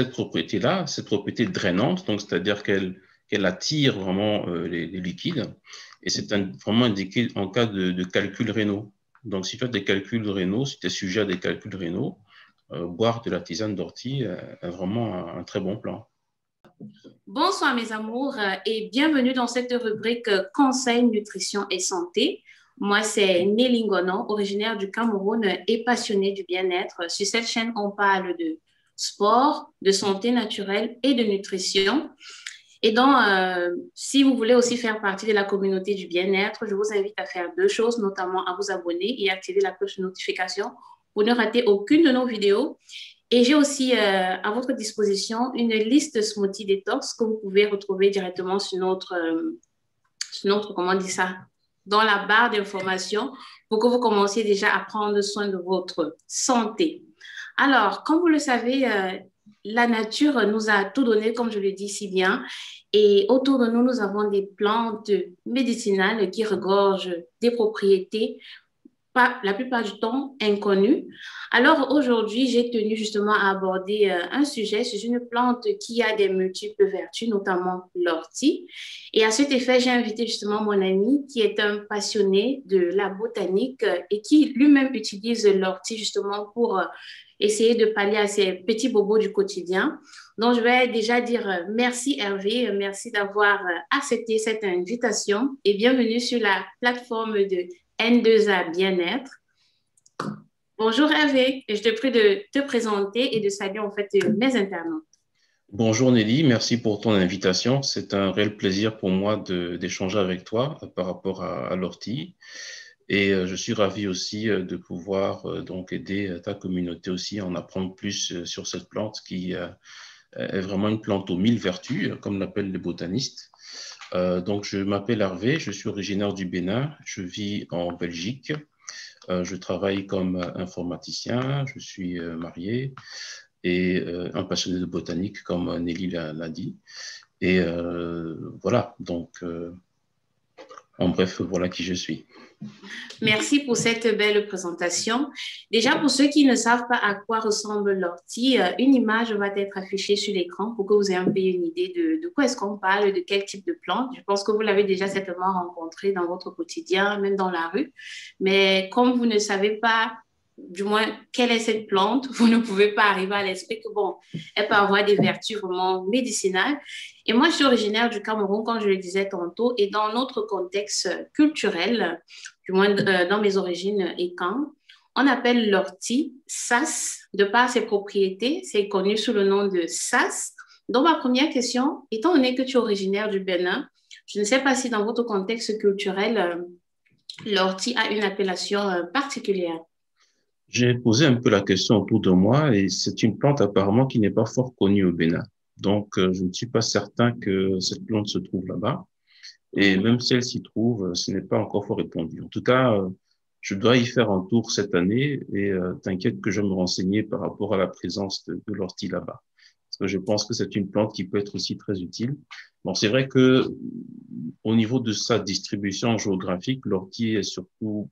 propriété-là, cette propriété drainante, donc c'est-à-dire qu'elle attire vraiment les liquides, et c'est vraiment indiqué en cas de calculs rénaux. Donc, si tu as des calculs rénaux, si tu es sujet à des calculs rénaux, boire de la tisane d'ortie est vraiment un très bon plan. Bonsoir mes amours et bienvenue dans cette rubrique Conseil, nutrition et santé. Moi, c'est Nelly Ngono, originaire du Cameroun et passionnée du bien-être. Sur cette chaîne, on parle de sport, de santé naturelle et de nutrition. Et donc, si vous voulez aussi faire partie de la communauté du bien-être, je vous invite à faire deux choses, notamment à vous abonner et activer la cloche de notification pour ne rater aucune de nos vidéos. Et j'ai aussi à votre disposition une liste de smoothies détox que vous pouvez retrouver directement comment on dit ça, dans la barre d'informations pour que vous commenciez déjà à prendre soin de votre santé. Alors, comme vous le savez, la nature nous a tout donné, comme je le dis si bien, et autour de nous, nous avons des plantes médicinales qui regorgent des propriétés la plupart du temps inconnue. Alors aujourd'hui, j'ai tenu justement à aborder un sujet sur une plante qui a des multiples vertus, notamment l'ortie. Et à cet effet, j'ai invité justement mon ami qui est un passionné de la botanique et qui lui-même utilise l'ortie justement pour essayer de pallier à ses petits bobos du quotidien. Donc, je vais déjà dire merci Hervé, merci d'avoir accepté cette invitation et bienvenue sur la plateforme de N2A Bien-être. Bonjour Hervé, et je te prie de te présenter et de saluer en fait mes internautes. Bonjour Nelly, merci pour ton invitation. C'est un réel plaisir pour moi d'échanger avec toi par rapport à l'ortie. Et je suis ravi aussi de pouvoir donc aider ta communauté aussi à en apprendre plus sur cette plante qui est vraiment une plante aux 1000 vertus, comme l'appellent les botanistes. Donc, je m'appelle Hervé, je suis originaire du Bénin, je vis en Belgique, je travaille comme informaticien, je suis marié et un passionné de botanique, comme Nelly l'a dit. Et voilà, donc, en bref, voilà qui je suis. Merci pour cette belle présentation. Déjà, pour ceux qui ne savent pas à quoi ressemble l'ortie, une image va être affichée sur l'écran pour que vous ayez un peu une idée de quoi est-ce qu'on parle, de quel type de plante. Je pense que vous l'avez déjà certainement rencontré dans votre quotidien, même dans la rue. Mais comme vous ne savez pas, du moins, quelle est cette plante, vous ne pouvez pas arriver à l'esprit que, bon, elle peut avoir des vertus vraiment médicinales. Et moi, je suis originaire du Cameroun, comme je le disais tantôt, et dans notre contexte culturel, du moins dans mes origines et quand, on appelle l'ortie sas, de par ses propriétés, c'est connu sous le nom de sas. Donc, ma première question, étant donné que tu es originaire du Bénin, je ne sais pas si dans votre contexte culturel, l'ortie a une appellation particulière. J'ai posé un peu la question autour de moi et c'est une plante apparemment qui n'est pas fort connue au Bénin. Donc, je ne suis pas certain que cette plante se trouve là-bas. Et même si elle s'y trouve, ce n'est pas encore fort répandu. En tout cas, je dois y faire un tour cette année et t'inquiète que je vais me renseigner par rapport à la présence de l'ortie là-bas. Parce que je pense que c'est une plante qui peut être aussi très utile. Bon, c'est vrai que au niveau de sa distribution géographique, l'ortie est surtout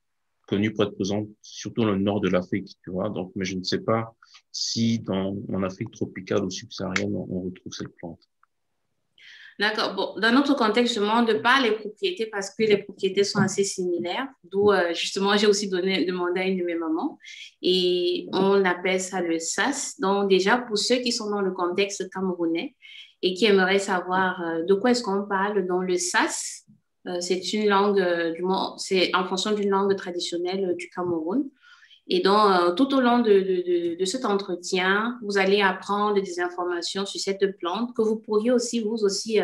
connue pour être présente surtout dans le nord de l'Afrique, tu vois. Donc, mais je ne sais pas si en Afrique tropicale ou subsaharienne, on retrouve cette plante. D'accord. Bon, dans notre contexte, je ne demande pas les propriétés parce que les propriétés sont assez similaires. D'où, justement, j'ai aussi demandé à une de mes mamans. Et on appelle ça le sas. Donc, déjà, pour ceux qui sont dans le contexte camerounais et qui aimeraient savoir de quoi est-ce qu'on parle, dans le sas, c'est une langue, c'est en fonction d'une langue traditionnelle du Cameroun. Et donc, tout au long de cet entretien, vous allez apprendre des informations sur cette plante que vous pourriez aussi, vous aussi,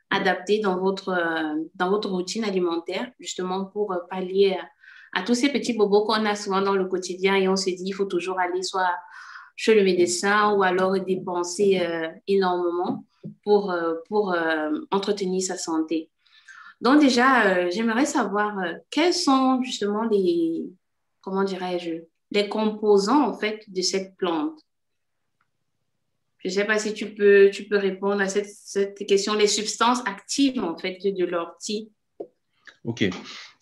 adapter dans votre routine alimentaire, justement pour pallier à tous ces petits bobos qu'on a souvent dans le quotidien et on se dit, il faut toujours aller soit chez le médecin ou alors dépenser énormément pour entretenir sa santé. Donc déjà, j'aimerais savoir quels sont justement comment dirais-je, les composants en fait de cette plante. Je ne sais pas si tu peux répondre à cette question, les substances actives en fait de l'ortie. OK.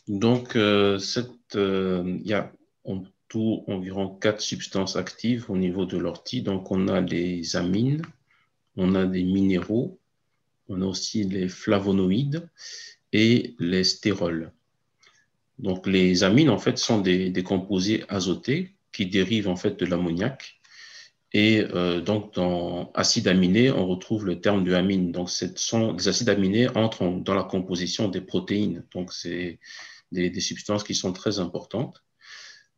Donc, il y a en tout environ 4 substances actives au niveau de l'ortie. Donc, on a les amines, on a des minéraux, on a aussi les flavonoïdes et les stérols. Donc, les amines, en fait, sont des composés azotés qui dérivent, en fait, de l'ammoniac. Et donc, dans acide aminé, on retrouve le terme de amine. Donc, les acides aminés entrent dans la composition des protéines. Donc, c'est des substances qui sont très importantes.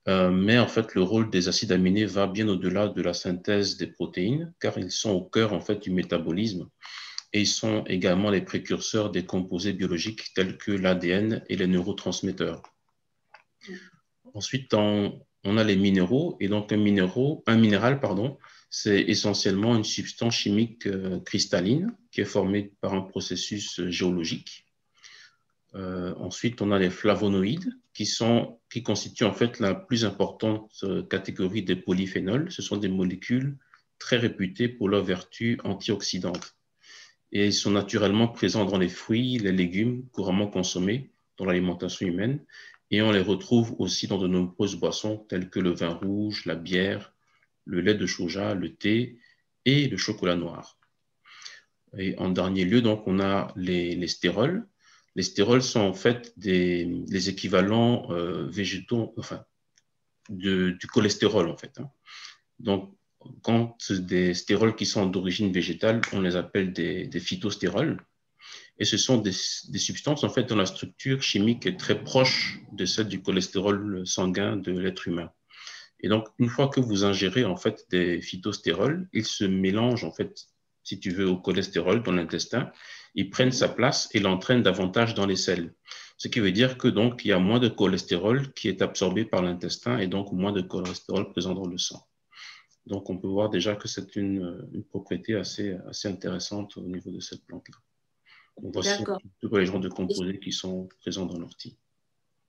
Mais en fait, le rôle des acides aminés va bien au-delà de la synthèse des protéines, car ils sont au cœur, en fait, du métabolisme. Et ils sont également les précurseurs des composés biologiques tels que l'ADN et les neurotransmetteurs. Ensuite, on a les minéraux. Et donc, un minéral, pardon, c'est essentiellement une substance chimique cristalline qui est formée par un processus géologique. Ensuite, on a les flavonoïdes qui constituent en fait la plus importante catégorie des polyphénols. Ce sont des molécules très réputées pour leurs vertus antioxydantes. Et ils sont naturellement présents dans les fruits, les légumes couramment consommés dans l'alimentation humaine. Et on les retrouve aussi dans de nombreuses boissons telles que le vin rouge, la bière, le lait de soja, le thé et le chocolat noir. Et en dernier lieu, donc, on a les stérols. Les stérols sont en fait les équivalents végétaux, enfin, du cholestérol, en fait. Hein. Donc, quand des stérols qui sont d'origine végétale, on les appelle des phytostérols. Et ce sont des substances, en fait, dont la structure chimique est très proche de celle du cholestérol sanguin de l'être humain. Et donc, une fois que vous ingérez, en fait, des phytostérols, ils se mélangent, en fait, si tu veux, au cholestérol dans l'intestin. Ils prennent sa place et l'entraînent davantage dans les selles. Ce qui veut dire que, donc, il y a moins de cholestérol qui est absorbé par l'intestin et donc moins de cholestérol présent dans le sang. Donc, on peut voir déjà que c'est une propriété assez intéressante au niveau de cette plante-là. Donc, voici tous les genres de composés qui sont présents dans l'ortie.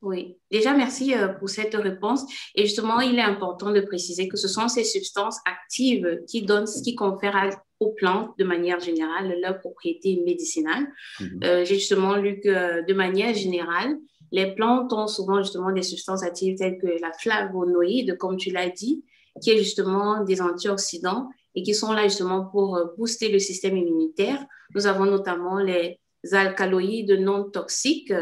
Oui, déjà merci pour cette réponse. Et justement, il est important de préciser que ce sont ces substances actives qui confèrent aux plantes de manière générale leurs propriétés médicinales. J'ai justement lu que de manière générale, les plantes ont souvent justement des substances actives telles que la flavonoïde, comme tu l'as dit, qui est justement des antioxydants et qui sont là justement pour booster le système immunitaire. Nous avons notamment les alcaloïdes non toxiques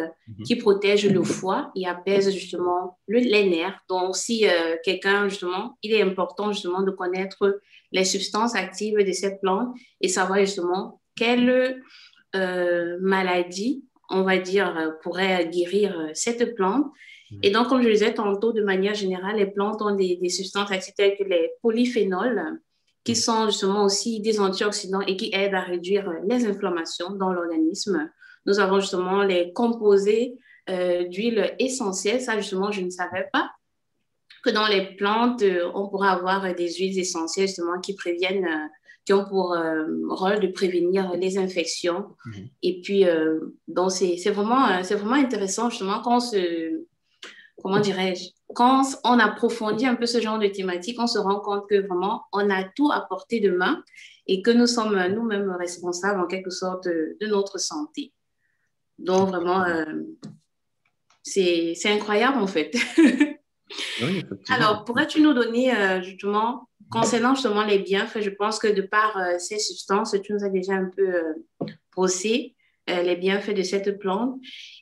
qui protègent le foie et apaisent justement les nerfs. Donc, si quelqu'un, justement, il est important justement de connaître les substances actives de cette plante et savoir justement quelle maladie, on va dire, pourrait guérir cette plante. Et donc, comme je le disais tantôt, de manière générale, les plantes ont des substances actives telles que les polyphénols, qui sont justement aussi des antioxydants et qui aident à réduire les inflammations dans l'organisme. Nous avons justement les composés d'huile essentielle. Ça, justement, je ne savais pas que dans les plantes, on pourra avoir des huiles essentielles justement qui ont pour rôle de prévenir les infections. Et puis, donc, c'est vraiment intéressant justement comment dirais-je, quand on approfondit un peu ce genre de thématique, on se rend compte que vraiment, on a tout à portée de main et que nous sommes nous-mêmes responsables en quelque sorte de notre santé. Donc, vraiment, c'est incroyable en fait. Oui, Alors, pourrais-tu nous donner justement, concernant justement les bienfaits, je pense que de par ces substances, tu nous as déjà un peu brossé les bienfaits de cette plante.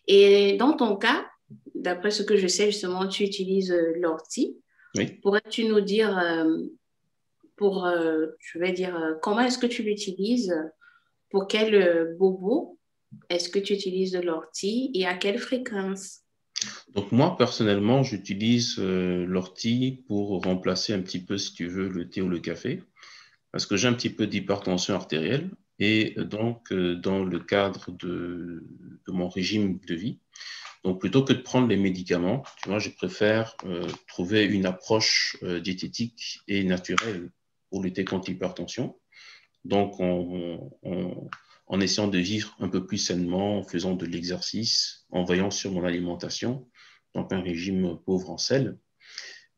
Et dans ton cas, d'après ce que je sais, justement, tu utilises l'ortie. Oui. Pourrais-tu nous dire, je vais dire, comment est-ce que tu l'utilises? Pour quel bobo est-ce que tu utilises de l'ortie et à quelle fréquence? Donc moi, personnellement, j'utilise l'ortie pour remplacer un petit peu, si tu veux, le thé ou le café, parce que j'ai un petit peu d'hypertension artérielle. Et donc, dans le cadre de mon régime de vie, donc plutôt que de prendre les médicaments, tu vois, je préfère trouver une approche diététique et naturelle pour lutter contre l'hypertension. Donc, en essayant de vivre un peu plus sainement, en faisant de l'exercice, en veillant sur mon alimentation, donc un régime pauvre en sel,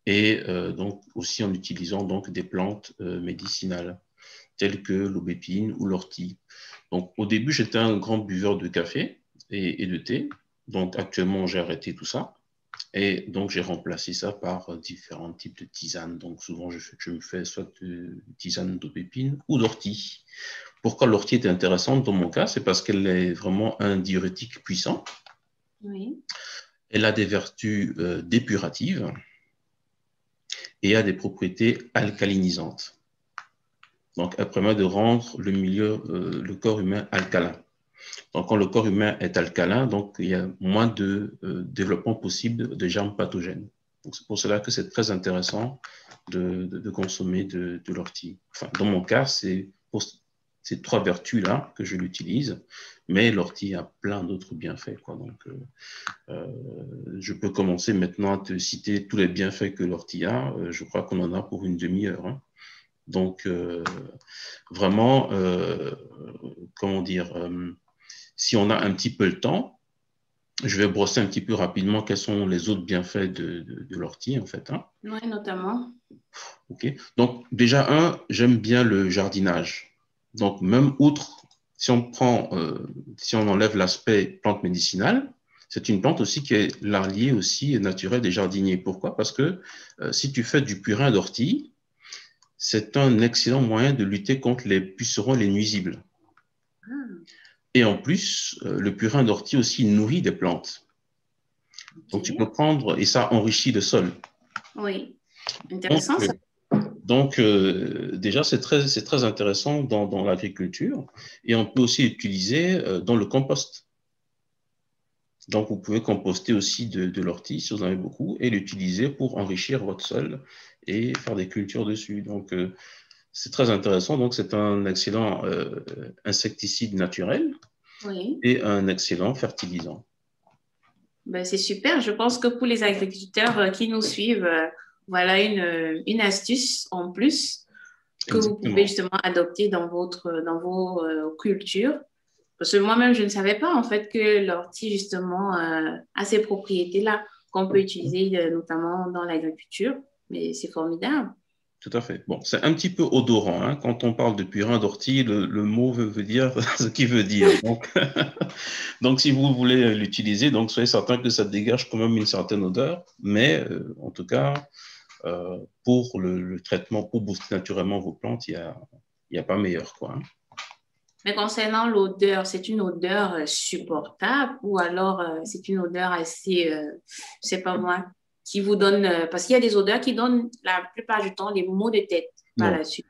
et donc aussi en utilisant donc des plantes médicinales telles que l'aubépine ou l'ortie. Donc, au début, j'étais un grand buveur de café et de thé. Donc, actuellement, j'ai arrêté tout ça. Et donc, j'ai remplacé ça par différents types de tisanes. Donc, souvent, je me fais soit de tisane d'aubépine ou d'ortie Pourquoi l'ortie est intéressante dans mon cas? C'est parce qu'elle est vraiment un diurétique puissant. Oui. Elle a des vertus dépuratives et a des propriétés alcalinisantes. Donc, elle permet de rendre le corps humain alcalin. Donc, quand le corps humain est alcalin, donc il y a moins de développement possible de germes pathogènes. Donc, c'est pour cela que c'est très intéressant de consommer de l'ortie. Enfin, dans mon cas, c'est pour ces trois vertus-là que je l'utilise, mais l'ortie a plein d'autres bienfaits, quoi. Donc, je peux commencer maintenant à te citer tous les bienfaits que l'ortie a. Je crois qu'on en a pour une demi-heure, hein. Donc, vraiment, comment dire, si on a un petit peu le temps, je vais brosser un petit peu rapidement quels sont les autres bienfaits de l'ortie, en fait, hein. Oui, notamment. OK. Donc, déjà, j'aime bien le jardinage. Donc, même outre, si on enlève l'aspect plante médicinale, c'est une plante aussi qui est l'allié aussi naturel des jardiniers. Pourquoi? Parce que si tu fais du purin d'ortie, c'est un excellent moyen de lutter contre les pucerons et les nuisibles. Et en plus, le purin d'ortie aussi nourrit des plantes. Okay. Donc, tu peux prendre, et ça enrichit le sol. Oui, intéressant ça. Donc, déjà, c'est très intéressant dans l'agriculture. Et on peut aussi l'utiliser dans le compost. Donc, vous pouvez composter aussi de l'ortie, si vous en avez beaucoup, et l'utiliser pour enrichir votre sol et faire des cultures dessus. Donc, c'est très intéressant. Donc, c'est un excellent insecticide naturel, oui, et un excellent fertilisant. Ben, c'est super. Je pense que pour les agriculteurs qui nous suivent, voilà une astuce en plus que Exactement. Vous pouvez justement adopter dans vos cultures. Parce que moi-même, je ne savais pas en fait que l'ortie justement a ces propriétés-là qu'on peut utiliser notamment dans l'agriculture. Mais c'est formidable. Tout à fait. Bon, c'est un petit peu odorant, hein. Quand on parle de purin d'ortie, le mot veut dire ce qu'il veut dire. Donc, si vous voulez l'utiliser, donc soyez certain que ça dégage quand même une certaine odeur. Mais en tout cas, pour le traitement, pour booster naturellement vos plantes, il y a pas meilleur, quoi, hein. Mais concernant l'odeur, c'est une odeur supportable ou alors c'est une odeur assez, je sais pas moi, qui vous donne, parce qu'il y a des odeurs qui donnent la plupart du temps des maux de tête par la suite.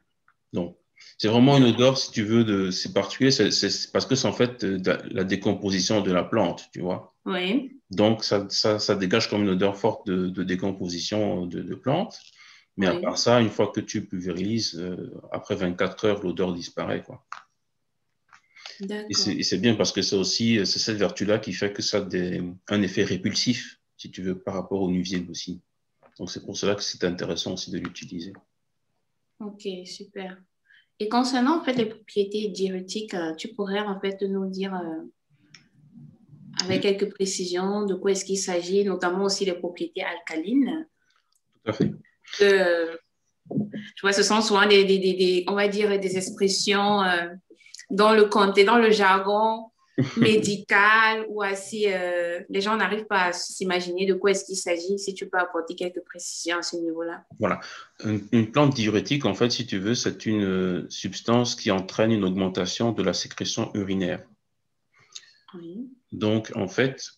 Non, c'est vraiment une odeur, si tu veux, c'est particulier, c'est parce que c'est en fait la décomposition de la plante, tu vois. Oui. Donc, ça dégage comme une odeur forte de décomposition de plante. Mais oui. À part ça, une fois que tu pulvérises, après 24 heures, l'odeur disparaît, quoi. Et c'est bien parce que c'est cette vertu-là qui fait que ça a un effet répulsif, si tu veux, par rapport aux nuisibles aussi. Donc, c'est pour cela que c'est intéressant aussi de l'utiliser. Ok, super. Et concernant en fait les propriétés diurétiques, tu pourrais en fait nous dire avec quelques précisions de quoi est-ce qu'il s'agit, notamment aussi les propriétés alcalines. Tout à fait. Tu vois, ce sont souvent on va dire des expressions dans le jargon médical ou assez, les gens n'arrivent pas à s'imaginer de quoi est-ce qu'il s'agit. Si tu peux apporter quelques précisions à ce niveau-là. Voilà. Une plante diurétique, en fait, si tu veux, c'est une substance qui entraîne une augmentation de la sécrétion urinaire. Oui. Donc, en fait,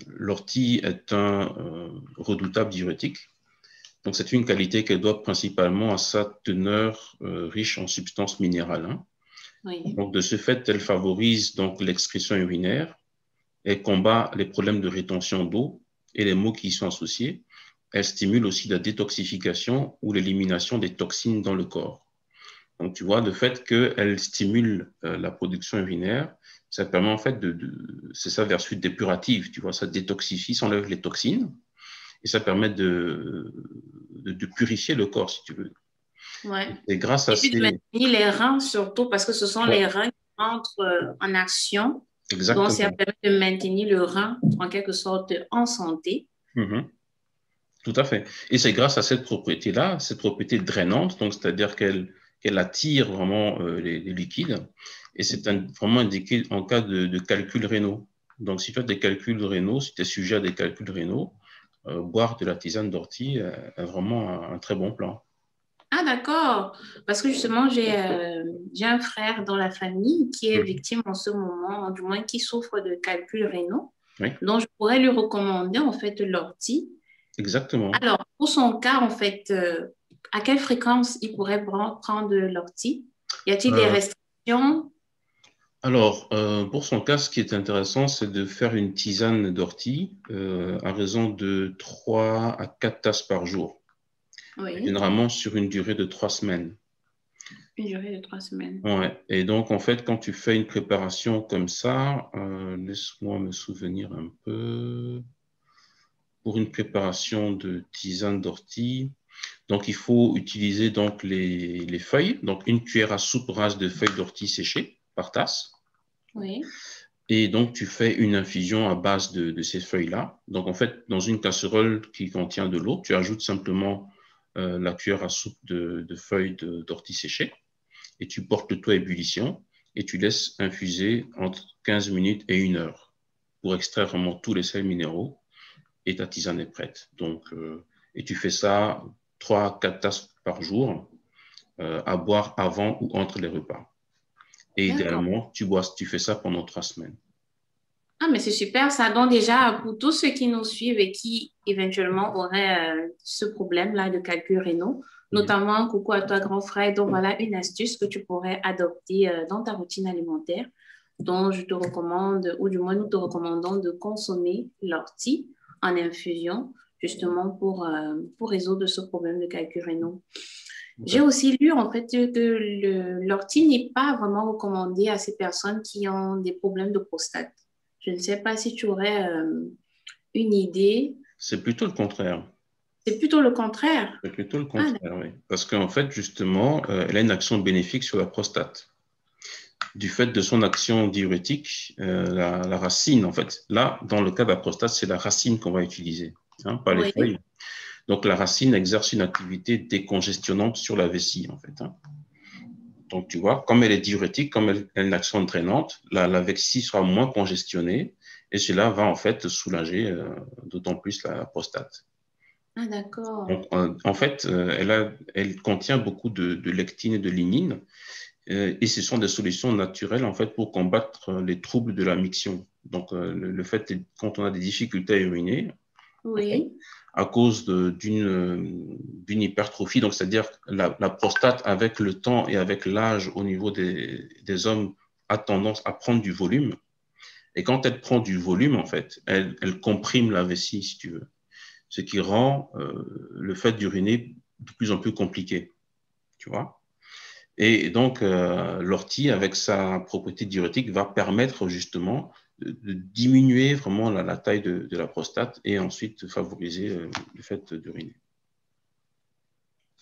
l'ortie est un redoutable diurétique. Donc, c'est une qualité qu'elle doit principalement à sa teneur riche en substances minérales, hein. Oui. Donc, de ce fait, elle favorise donc l'excrétion urinaire, elle combat les problèmes de rétention d'eau et les maux qui y sont associés. Elle stimule aussi la détoxification ou l'élimination des toxines dans le corps. Donc, tu vois, le fait qu'elle stimule la production urinaire, ça permet en fait c'est sa vertu dépurative, tu vois, ça détoxifie, ça enlève les toxines et ça permet de purifier le corps, si tu veux. Ouais. Et grâce à puis de maintenir les reins surtout, parce que ce sont les reins qui entrent en action. Exactement. Donc, ça permet de maintenir le rein en quelque sorte en santé. Mm-hmm. Tout à fait. Et c'est grâce à cette propriété-là, cette propriété drainante, donc c'est-à-dire qu'elle attire vraiment les liquides. Et c'est vraiment indiqué en cas de calculs rénaux. Donc, si tu as des calculs rénaux, si tu es sujet à des calculs rénaux, boire de la tisane d'ortie est vraiment un très bon plan. Ah, d'accord. Parce que justement, j'ai un frère dans la famille qui est Mhm. victime en ce moment, du moins qui souffre de calculs rénaux. Oui, Donc, je pourrais lui recommander en fait l'ortie. exactement. Alors, pour son cas, en fait, à quelle fréquence il pourrait prendre l'ortie? Y a-t-il des Euh, restrictions? alors, pour son cas, ce qui est intéressant, c'est de faire une tisane d'ortie à raison de 3 à 4 tasses par jour, Oui, généralement sur une durée de 3 semaines. une durée de 3 semaines. Ouais. Et donc, en fait, quand tu fais une préparation comme ça, laisse-moi me souvenir un peu. Pour une préparation de tisane d'ortie, donc il faut utiliser donc les feuilles, donc une cuillère à soupe rase de feuilles d'ortie séchées par tasse. Oui, Et donc, tu fais une infusion à base de ces feuilles-là. Donc, en fait, dans une casserole qui contient de l'eau, tu ajoutes simplement la cuillère à soupe de feuilles d'ortie séchées et tu portes le tout à ébullition et tu laisses infuser entre 15 minutes et 1 heure pour extraire vraiment tous les sels minéraux et ta tisane est prête. Donc, et tu fais ça 3 à 4 tasses par jour à boire avant ou entre les repas. Et d'accord. idéalement, tu fais ça pendant 3 semaines. Ah, mais c'est super ça. Donc déjà, pour tous ceux qui nous suivent et qui éventuellement auraient ce problème-là de calcul rénaux, Mhm. notamment coucou à toi, grand frère. Donc voilà une astuce que tu pourrais adopter dans ta routine alimentaire, dont je te recommande, ou du moins nous te recommandons de consommer l'ortie en infusion, justement pour résoudre ce problème de calcul rénaux. J'ai aussi lu en fait que l'ortie n'est pas vraiment recommandé à ces personnes qui ont des problèmes de prostate. Je ne sais pas si tu aurais une idée. C'est plutôt le contraire. C'est plutôt le contraire. C'est plutôt le Ah, contraire, oui. Parce qu'en fait, justement, elle a une action bénéfique sur la prostate. Du fait de son action diurétique, la racine, en fait, là, dans le cas de la prostate, c'est la racine qu'on va utiliser, hein, pas les oui, feuilles. Donc, la racine exerce une activité décongestionnante sur la vessie, en fait, hein. Donc, tu vois, comme elle est diurétique, comme elle a une action drainante, la vessie sera moins congestionnée et cela va en fait soulager d'autant plus la prostate. ah, d'accord. Donc, en fait, elle contient beaucoup de lectine et de lignine et ce sont des solutions naturelles en fait pour combattre les troubles de la miction. Donc, le fait, quand on a des difficultés à uriner, ok, Oui, à cause d'une hypertrophie, donc c'est-à-dire la prostate avec le temps et avec l'âge au niveau des hommes a tendance à prendre du volume. Et quand elle prend du volume, en fait, elle comprime la vessie, si tu veux, ce qui rend le fait d'uriner de plus en plus compliqué, tu vois. Et donc, l'ortie, avec sa propriété diurétique, va permettre justement de diminuer vraiment la taille de la prostate et ensuite favoriser le fait d'uriner.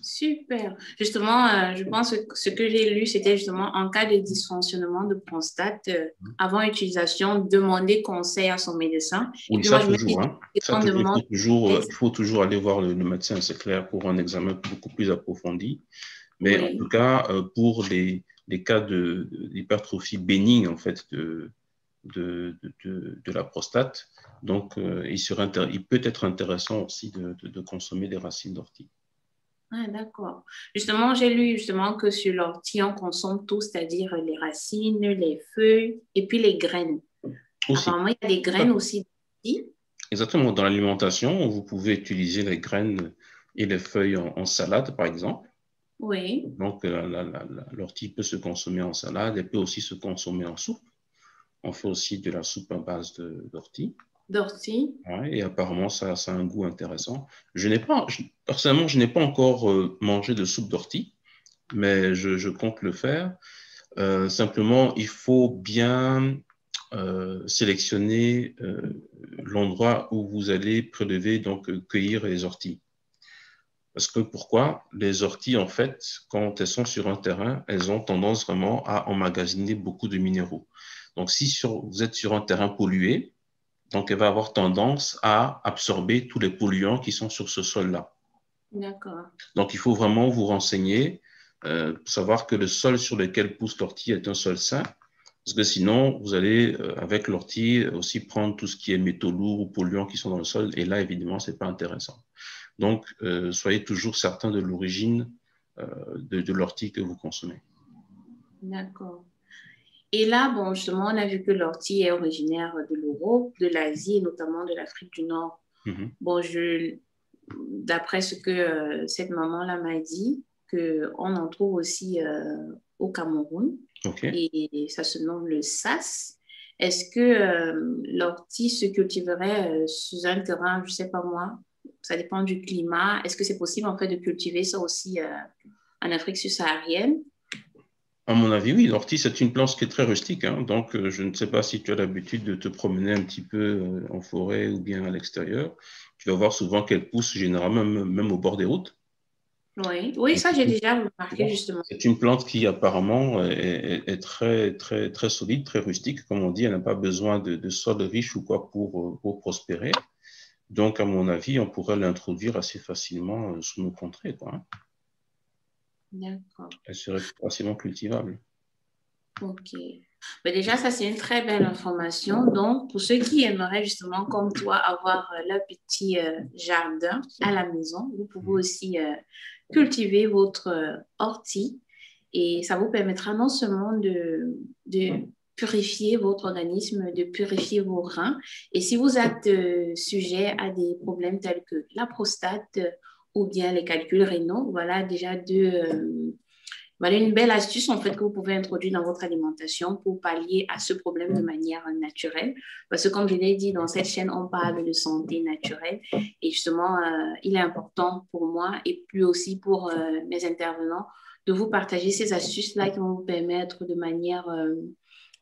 super. Justement, je pense que ce que j'ai lu, c'était justement en cas de dysfonctionnement de prostate, avant utilisation, demander conseil à son médecin. Et Oui, puis ça moi, je me toujours, dis, hein. Ça on toujours, demande, il faut toujours aller voir le médecin, c'est clair, pour un examen beaucoup plus approfondi. Mais en tout oui. cas, pour les cas d'hypertrophie bénigne, en fait, de la prostate, donc il peut être intéressant aussi de consommer des racines d'ortie. Ah, d'accord. Justement, j'ai lu justement que sur l'ortie, on consomme tout, c'est-à-dire les racines, les feuilles et puis les graines. Aussi, Apparemment, il y a des tout à graines fait. aussi d'ortie. Exactement, dans l'alimentation, vous pouvez utiliser les graines et les feuilles en salade, par exemple. Oui, Donc, l'ortie peut se consommer en salade, elle peut aussi se consommer en soupe. On fait aussi de la soupe à base d'ortie. d'ortie. Ouais, et apparemment, ça a un goût intéressant. Personnellement, je n'ai pas encore mangé de soupe d'ortie, mais je compte le faire. Simplement, il faut bien sélectionner l'endroit où vous allez prélever, donc cueillir les orties. Parce que pourquoi? Les orties, en fait, quand elles sont sur un terrain, elles ont tendance vraiment à emmagasiner beaucoup de minéraux. Donc, si vous êtes sur un terrain pollué, donc elle va avoir tendance à absorber tous les polluants qui sont sur ce sol-là. D'accord. Donc, il faut vraiment vous renseigner, pour savoir que le sol sur lequel pousse l'ortie est un sol sain, parce que sinon, vous allez, avec l'ortie, aussi prendre tout ce qui est métaux lourds ou polluants qui sont dans le sol, et là, évidemment, c'est pas intéressant. Donc, soyez toujours certain de l'origine de l'ortie que vous consommez. D'accord. Et là, bon, justement, on a vu que l'ortie est originaire de l'Europe, de l'Asie et notamment de l'Afrique du Nord. Bon, d'après ce que cette maman-là m'a dit, qu'on en trouve aussi au Cameroun. Et ça se nomme le sas. Est-ce que l'ortie se cultiverait sous un terrain, je ne sais pas moi, ça dépend du climat. Est-ce que c'est possible en fait de cultiver ça aussi en Afrique subsaharienne? À mon avis, oui. L'ortie, c'est une plante qui est très rustique. Hein. Donc, je ne sais pas si tu as l'habitude de te promener un petit peu en forêt ou bien à l'extérieur. Tu vas voir souvent qu'elle pousse généralement même au bord des routes. Oui, oui, ça, j'ai déjà remarqué justement. C'est une plante qui apparemment est très, très, très solide, très rustique. Comme on dit, elle n'a pas besoin de sol riche ou quoi pour prospérer. Donc, à mon avis, on pourrait l'introduire assez facilement sous nos contrées, quoi, hein. D'accord. Elle serait facilement cultivable. Ok. Mais déjà, ça, c'est une très belle information. Donc, pour ceux qui aimeraient justement, comme toi, avoir leur petit jardin à la maison, vous pouvez aussi cultiver votre ortie et ça vous permettra non seulement de purifier votre organisme, de purifier vos reins. Et si vous êtes sujet à des problèmes tels que la prostate ou bien les calculs rénaux, voilà déjà voilà une belle astuce en fait que vous pouvez introduire dans votre alimentation pour pallier à ce problème de manière naturelle. Parce que comme je l'ai dit, dans cette chaîne, on parle de santé naturelle et justement, il est important pour moi et puis aussi pour mes intervenants de vous partager ces astuces-là qui vont vous permettre de manière,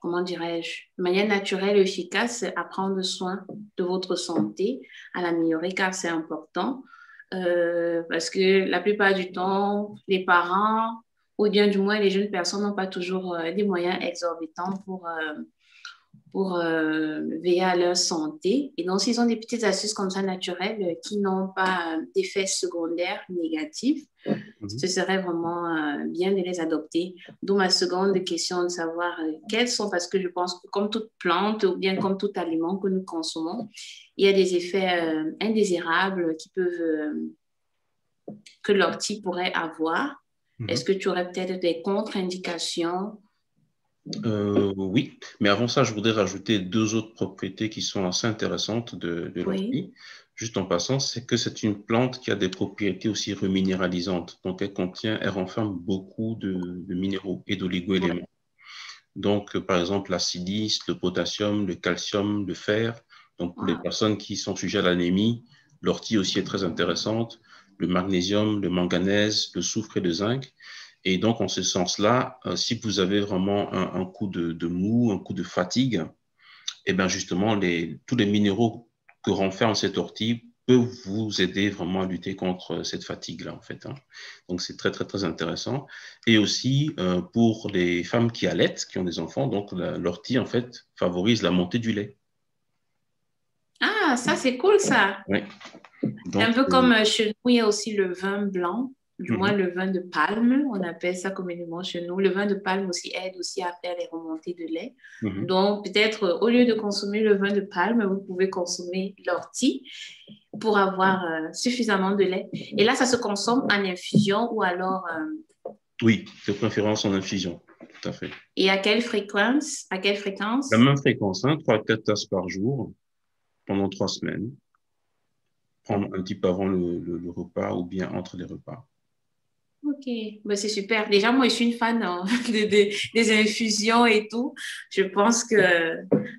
comment dirais-je, de manière naturelle et efficace à prendre soin de votre santé, à l'améliorer car c'est important. Parce que la plupart du temps, les parents ou bien du moins les jeunes personnes n'ont pas toujours des moyens exorbitants pour veiller à leur santé. Et donc, s'ils ont des petites astuces comme ça naturelles qui n'ont pas d'effets secondaires négatifs, ce serait vraiment bien de les adopter. D'où ma seconde question de savoir quels sont, parce que je pense que comme toute plante ou bien comme tout aliment que nous consommons, il y a des effets indésirables qui peuvent, que l'ortie pourrait avoir. Est-ce que tu aurais peut-être des contre-indications? Oui, mais avant ça, je voudrais rajouter deux autres propriétés qui sont assez intéressantes de l'ortie. Oui. Juste en passant, c'est que c'est une plante qui a des propriétés aussi reminéralisantes. Donc, elle renferme beaucoup de minéraux et d'oligo-éléments. Donc, par exemple, la silice, le potassium, le calcium, le fer. Donc, pour les personnes qui sont sujettes à l'anémie, l'ortie aussi est très intéressante. Le magnésium, le manganèse, le soufre et le zinc. Et donc, en ce sens-là, si vous avez vraiment un coup de mou, un coup de fatigue, et bien justement, tous les minéraux que renferme cette ortie peuvent vous aider vraiment à lutter contre cette fatigue-là, en fait, hein. Donc, c'est très, très, très intéressant. Et aussi, pour les femmes qui allaitent, qui ont des enfants, donc l'ortie, en fait, favorise la montée du lait. Ah, ça, c'est cool, ça. Oui. C'est un peu comme chez nous, il y a aussi le vin blanc, du moins le vin de palme, on appelle ça communément chez nous. Le vin de palme aussi aide aussi à faire les remontées de lait. Donc, peut-être, au lieu de consommer le vin de palme, vous pouvez consommer l'ortie pour avoir suffisamment de lait. Et là, ça se consomme en infusion ou alors... Oui, de préférence en infusion, tout à fait. Et à quelle fréquence? À quelle fréquence? La même fréquence, hein, 3-4 tasses par jour pendant 3 semaines. Prendre un petit peu avant le repas ou bien entre les repas. Ok, ben, c'est super. Déjà, moi, je suis une fan des infusions et tout. Je pense que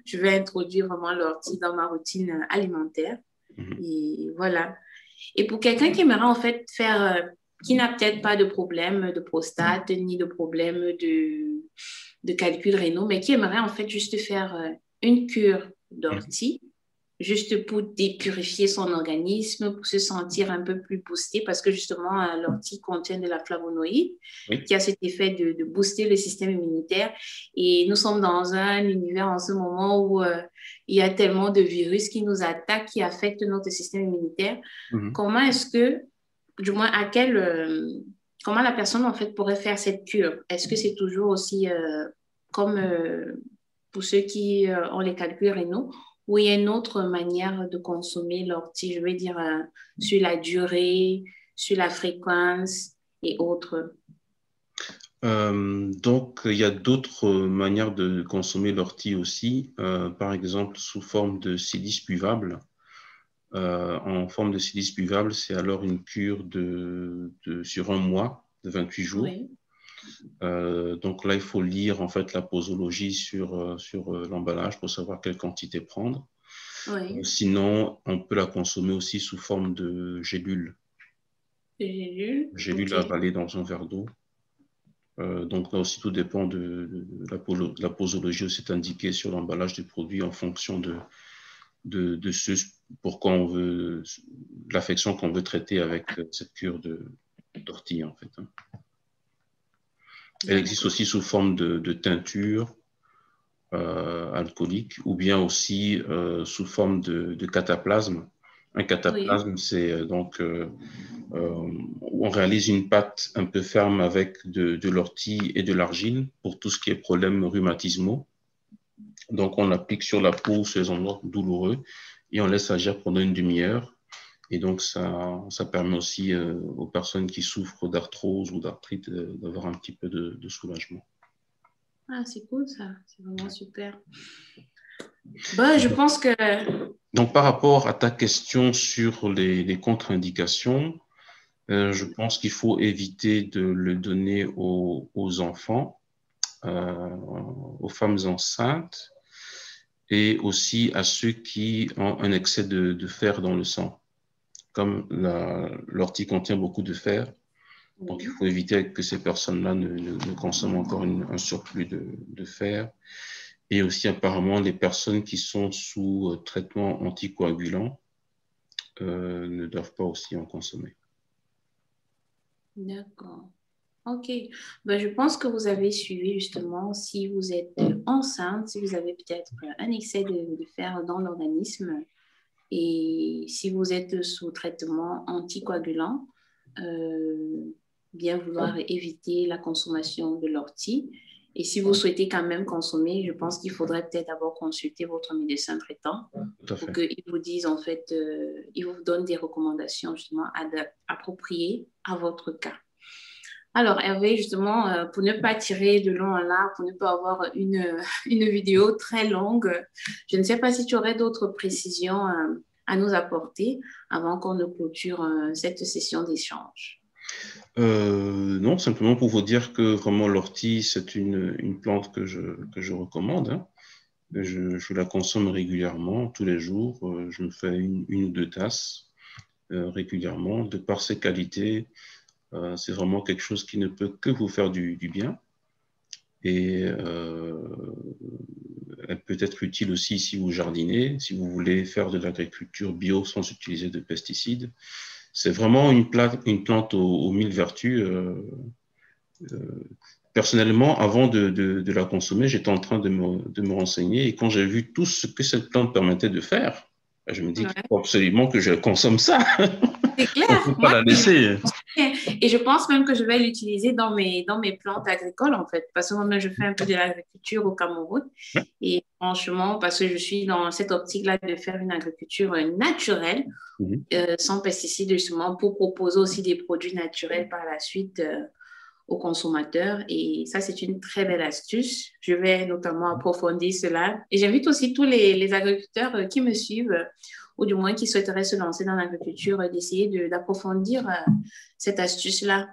je vais introduire vraiment l'ortie dans ma routine alimentaire. Et voilà. Et pour quelqu'un qui aimerait en fait faire, qui n'a peut-être pas de problème de prostate ni de problème de calcul rénaux, mais qui aimerait en fait juste faire une cure d'ortie, juste pour dépurifier son organisme, pour se sentir un peu plus boosté, parce que justement, l'ortie contient de la flavonoïde qui a cet effet de booster le système immunitaire. Et nous sommes dans un univers en ce moment où il y a tellement de virus qui nous attaquent, qui affectent notre système immunitaire. Comment est-ce que, du moins, comment la personne en fait pourrait faire cette cure? Est-ce que c'est toujours aussi comme pour ceux qui ont les calculs rénaux, ou il y a une autre manière de consommer l'ortie, je veux dire, sur la durée, sur la fréquence? et autres? Donc, il y a d'autres manières de consommer l'ortie aussi, par exemple sous forme de silice buvable. En forme de silice buvable, c'est alors une cure sur un mois, de 28 jours. Oui. Donc là, il faut lire en fait la posologie sur l'emballage pour savoir quelle quantité prendre. Oui. Sinon, on peut la consommer aussi sous forme de gélule. Gélule, Gélule ok. avalée dans un verre d'eau. Donc là aussi, tout dépend de la posologie aussi est indiquée sur l'emballage du produit en fonction de ce pourquoi on veut, l'affection qu'on veut traiter avec cette cure d'ortie en fait. Elle existe aussi sous forme de teinture alcoolique ou bien aussi sous forme de cataplasme. Un Oui. cataplasme, c'est donc où on réalise une pâte un peu ferme avec de l'ortie et de l'argile pour tout ce qui est problèmes rhumatismaux. Donc, on applique sur la peau, sur les endroits douloureux et on laisse agir pendant une demi-heure. Et donc, ça permet aussi aux personnes qui souffrent d'arthrose ou d'arthrite d'avoir un petit peu de soulagement. Ah, c'est cool ça, c'est vraiment super. Bah, je pense que... Donc, par rapport à ta question sur les contre-indications, je pense qu'il faut éviter de le donner aux enfants, aux femmes enceintes et aussi à ceux qui ont un excès de fer dans le sang. Comme l'ortie contient beaucoup de fer, donc il faut éviter que ces personnes-là ne consomment encore un surplus de fer. Et aussi apparemment les personnes qui sont sous traitement anticoagulant ne doivent pas aussi en consommer. D'accord. Ok. Ben, je pense que vous avez suivi justement si vous êtes enceinte, si vous avez peut-être un excès de fer dans l'organisme et si vous êtes sous traitement anticoagulant, bien vouloir éviter la consommation de l'ortie. Et si vous souhaitez quand même consommer, je pense qu'il faudrait peut-être d'abord consulter votre médecin traitant pour qu'il vous dise, en fait, il vous donne des recommandations justement appropriées à votre cas. Alors, Hervé, justement, pour ne pas tirer de long en large, pour ne pas avoir une vidéo très longue, je ne sais pas si tu aurais d'autres précisions à nous apporter avant qu'on ne clôture cette session d'échange. Non, simplement pour vous dire que vraiment l'ortie, c'est une plante que je recommande. Hein. Je la consomme régulièrement, tous les jours. Je me fais une ou deux tasses régulièrement. De par ses qualités, c'est vraiment quelque chose qui ne peut que vous faire du bien. Et elle peut être utile aussi si vous jardinez, si vous voulez faire de l'agriculture bio sans utiliser de pesticides. C'est vraiment une plante aux mille vertus. Personnellement, avant de la consommer, j'étais en train de me renseigner et quand j'ai vu tout ce que cette plante permettait de faire, je me dis qu'il faut absolument que je consomme ça. C'est clair. On ne peut pas la laisser. Et je pense même que je vais l'utiliser dans mes plantes agricoles, en fait, parce que moi-même, je fais un peu de l'agriculture au Cameroun. Et franchement, parce que je suis dans cette optique-là de faire une agriculture naturelle, sans pesticides, justement, pour proposer aussi des produits naturels par la suite aux consommateurs. Et ça, c'est une très belle astuce. Je vais notamment approfondir cela. Et j'invite aussi tous les agriculteurs qui me suivent, ou du moins qui souhaiteraient se lancer dans l'agriculture, d'essayer d'approfondir cette astuce-là.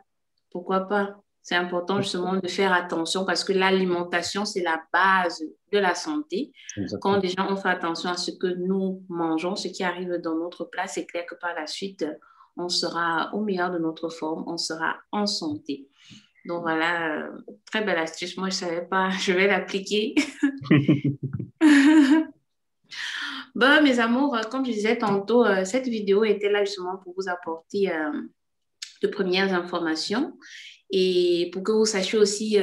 Pourquoi pas? C'est important justement de faire attention parce que l'alimentation, c'est la base de la santé. Exactement. Quand déjà on fait attention à ce que nous mangeons, ce qui arrive dans notre plat, c'est clair que par la suite, on sera au meilleur de notre forme, on sera en santé. Donc voilà, très belle astuce. Moi, je ne savais pas, je vais l'appliquer. Bon, mes amours, comme je disais tantôt, cette vidéo était là justement pour vous apporter de premières informations et pour que vous sachiez aussi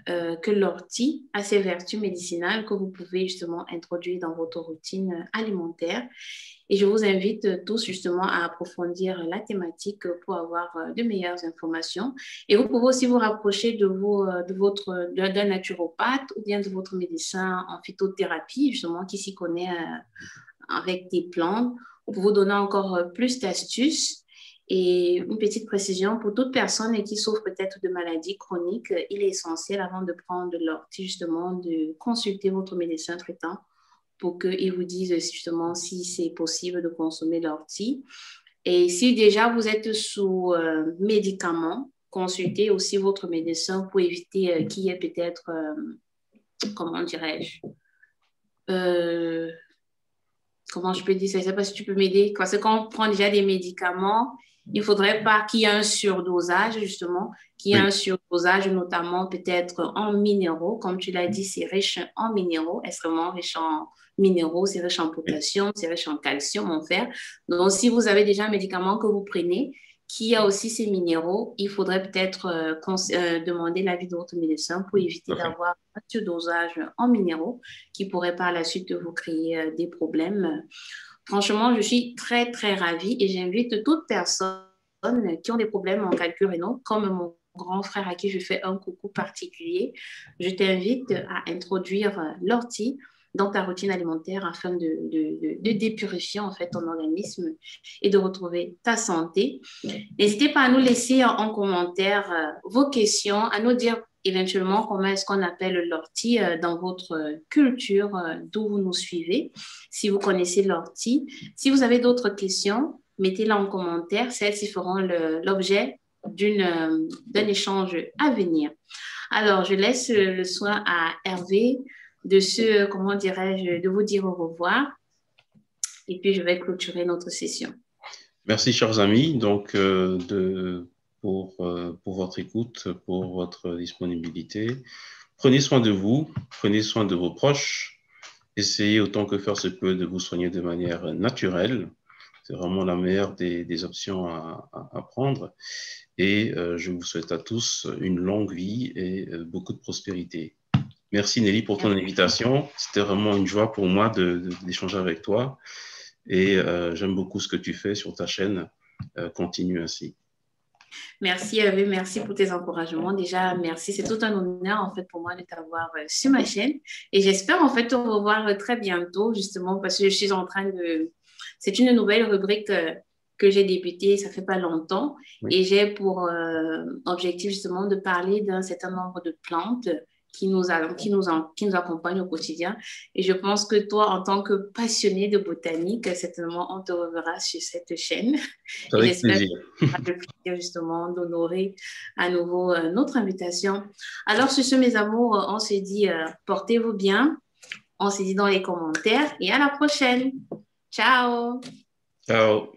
que l'ortie a ses vertus médicinales que vous pouvez justement introduire dans votre routine alimentaire. Et je vous invite tous justement à approfondir la thématique pour avoir de meilleures informations. Et vous pouvez aussi vous rapprocher d'un naturopathe ou bien de votre médecin en phytothérapie, justement, qui s'y connaît avec des plantes pour vous donner encore plus d'astuces. Et une petite précision, pour toute personne qui souffre peut-être de maladies chroniques, il est essentiel avant de prendre l'ortie, justement, de consulter votre médecin traitant pour qu'il vous dise justement si c'est possible de consommer l'ortie. Et si déjà vous êtes sous médicaments, consultez aussi votre médecin pour éviter qu'il y ait peut-être, comment dirais-je, comment je peux dire ça? Je ne sais pas si tu peux m'aider. Parce que quand on prend déjà des médicaments, il ne faudrait pas qu'il y ait un surdosage, justement, qu'il y ait un surdosage, notamment peut-être en minéraux. Comme tu l'as dit, c'est riche en minéraux, extrêmement riche en minéraux, c'est riche en potassium, c'est riche en calcium, en fer. Donc, si vous avez déjà un médicament que vous prenez, qui a aussi ces minéraux, il faudrait peut-être demander l'avis de votre médecin pour éviter d'avoir un surdosage en minéraux qui pourrait par la suite vous créer des problèmes. Franchement, je suis très, très ravie et j'invite toute personne qui ont des problèmes en calcul rénal, comme mon grand frère à qui je fais un coucou particulier. Je t'invite à introduire l'ortie dans ta routine alimentaire afin de dépurifier en fait ton organisme et de retrouver ta santé. N'hésitez pas à nous laisser en commentaire vos questions, à nous dire éventuellement comment est-ce qu'on appelle l'ortie dans votre culture, d'où vous nous suivez, si vous connaissez l'ortie. Si vous avez d'autres questions, mettez-la en commentaire. Celles-ci feront l'objet d'un échange à venir. Alors, je laisse le soin à Hervé comment dirais-je, de vous dire au revoir. Et puis, je vais clôturer notre session. Merci, chers amis, donc, pour votre écoute, pour votre disponibilité. Prenez soin de vous, prenez soin de vos proches. Essayez autant que faire se peut de vous soigner de manière naturelle. C'est vraiment la meilleure des options à prendre. Et je vous souhaite à tous une longue vie et beaucoup de prospérité. Merci Nelly pour ton invitation. C'était vraiment une joie pour moi d'échanger avec toi. Et j'aime beaucoup ce que tu fais sur ta chaîne. Continue ainsi. Merci Hervé, merci pour tes encouragements. Déjà, merci. C'est tout un honneur en fait pour moi de t'avoir sur ma chaîne. Et j'espère en fait te revoir très bientôt, justement, parce que je suis en train de... C'est une nouvelle rubrique que j'ai débutée, ça fait pas longtemps. Oui. Et j'ai pour objectif justement de parler d'un certain nombre de plantes qui nous accompagnent au quotidien. Et je pense que toi, en tant que passionné de botanique, certainement, on te reverra sur cette chaîne. Avec plaisir. J'espère le plaisir justement d'honorer à nouveau notre invitation. Alors, sur ce, mes amours, on se dit portez-vous bien. On se dit dans les commentaires et à la prochaine. Ciao. Ciao.